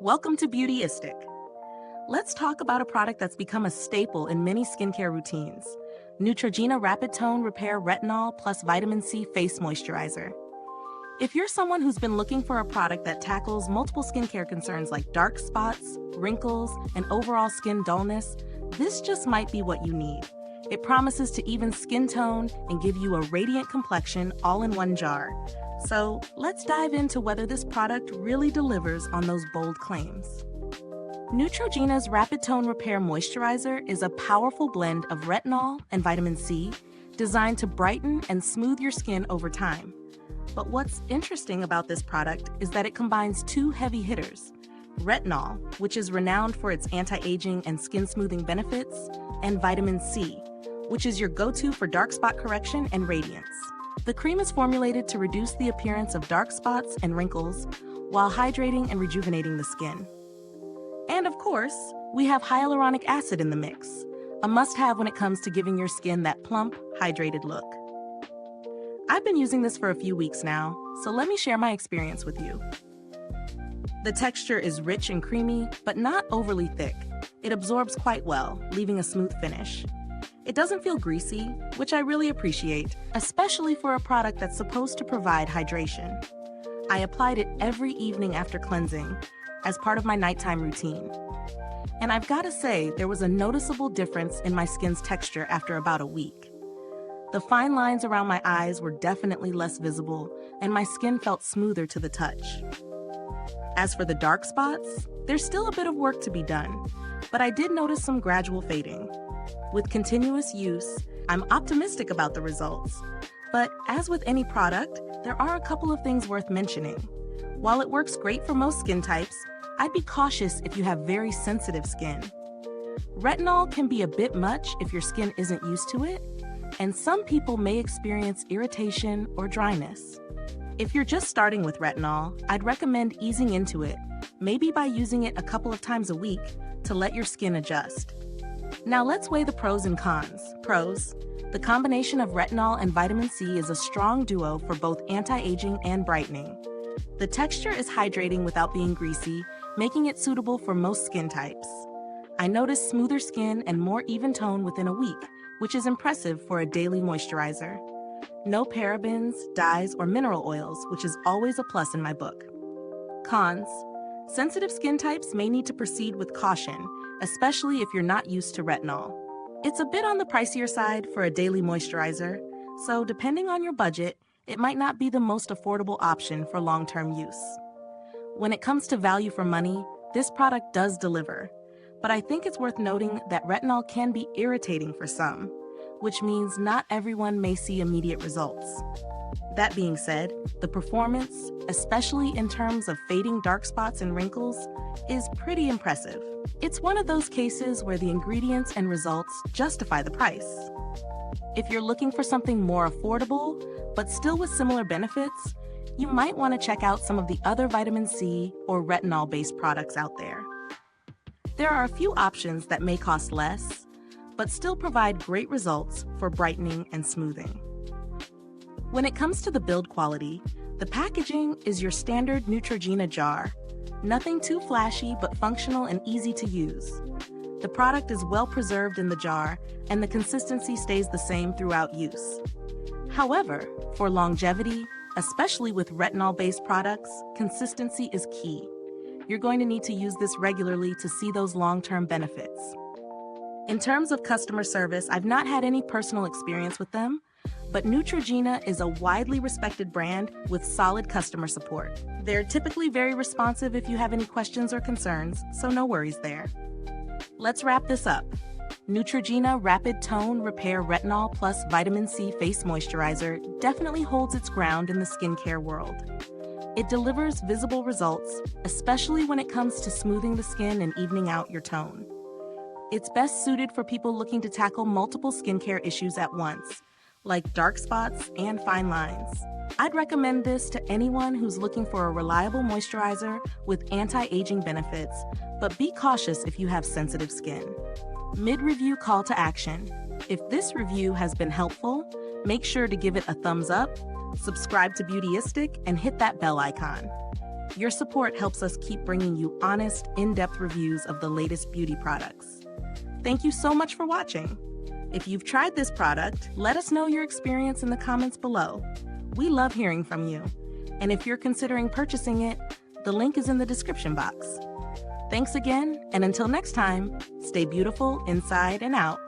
Welcome to Beautyistic. Let's talk about a product that's become a staple in many skincare routines. Neutrogena Rapid Tone Repair Retinol plus Vitamin C Face Moisturizer. If you're someone who's been looking for a product that tackles multiple skincare concerns like dark spots, wrinkles, and overall skin dullness, this just might be what you need. It promises to even skin tone and give you a radiant complexion all in one jar. So let's dive into whether this product really delivers on those bold claims. Neutrogena's Rapid Tone Repair Moisturizer is a powerful blend of retinol and vitamin C designed to brighten and smooth your skin over time. But what's interesting about this product is that it combines two heavy hitters: retinol, which is renowned for its anti-aging and skin smoothing benefits, and vitamin C, which is your go-to for dark spot correction and radiance. The cream is formulated to reduce the appearance of dark spots and wrinkles while hydrating and rejuvenating the skin. And of course, we have hyaluronic acid in the mix, a must-have when it comes to giving your skin that plump, hydrated look. I've been using this for a few weeks now, so let me share my experience with you. The texture is rich and creamy, but not overly thick. It absorbs quite well, leaving a smooth finish. It doesn't feel greasy, which I really appreciate, especially for a product that's supposed to provide hydration. I applied it every evening after cleansing, as part of my nighttime routine. And I've got to say, there was a noticeable difference in my skin's texture after about a week. The fine lines around my eyes were definitely less visible, and my skin felt smoother to the touch. As for the dark spots, there's still a bit of work to be done, but I did notice some gradual fading. With continuous use, I'm optimistic about the results. But as with any product, there are a couple of things worth mentioning. While it works great for most skin types, I'd be cautious if you have very sensitive skin. Retinol can be a bit much if your skin isn't used to it, and some people may experience irritation or dryness. If you're just starting with retinol, I'd recommend easing into it, maybe by using it a couple of times a week to let your skin adjust. Now let's weigh the pros and cons. Pros: the combination of retinol and vitamin C is a strong duo for both anti-aging and brightening. The texture is hydrating without being greasy, making it suitable for most skin types. I noticed smoother skin and more even tone within a week, which is impressive for a daily moisturizer. No parabens, dyes, or mineral oils, which is always a plus in my book. Cons: sensitive skin types may need to proceed with caution, especially if you're not used to retinol. It's a bit on the pricier side for a daily moisturizer, so depending on your budget, it might not be the most affordable option for long-term use. When it comes to value for money, this product does deliver, but I think it's worth noting that retinol can be irritating for some, which means not everyone may see immediate results. That being said, the performance, especially in terms of fading dark spots and wrinkles, is pretty impressive. It's one of those cases where the ingredients and results justify the price. If you're looking for something more affordable, but still with similar benefits, you might want to check out some of the other vitamin C or retinol-based products out there. There are a few options that may cost less, but still provide great results for brightening and smoothing. When it comes to the build quality, the packaging is your standard Neutrogena jar. Nothing too flashy, but functional and easy to use. The product is well preserved in the jar, and the consistency stays the same throughout use. However, for longevity, especially with retinol-based products, consistency is key. You're going to need to use this regularly to see those long-term benefits. In terms of customer service, I've not had any personal experience with them, but Neutrogena is a widely respected brand with solid customer support. They're typically very responsive if you have any questions or concerns, so no worries there. Let's wrap this up. Neutrogena Rapid Tone Repair Retinol plus Vitamin C Face Moisturizer definitely holds its ground in the skincare world. It delivers visible results, especially when it comes to smoothing the skin and evening out your tone. It's best suited for people looking to tackle multiple skincare issues at once, like dark spots and fine lines. I'd recommend this to anyone who's looking for a reliable moisturizer with anti-aging benefits, but be cautious if you have sensitive skin. Mid-review call to action. If this review has been helpful, make sure to give it a thumbs up, subscribe to Beautyistic, and hit that bell icon. Your support helps us keep bringing you honest, in-depth reviews of the latest beauty products. Thank you so much for watching. If you've tried this product, let us know your experience in the comments below. We love hearing from you. And if you're considering purchasing it, the link is in the description box. Thanks again, and until next time, stay beautiful inside and out.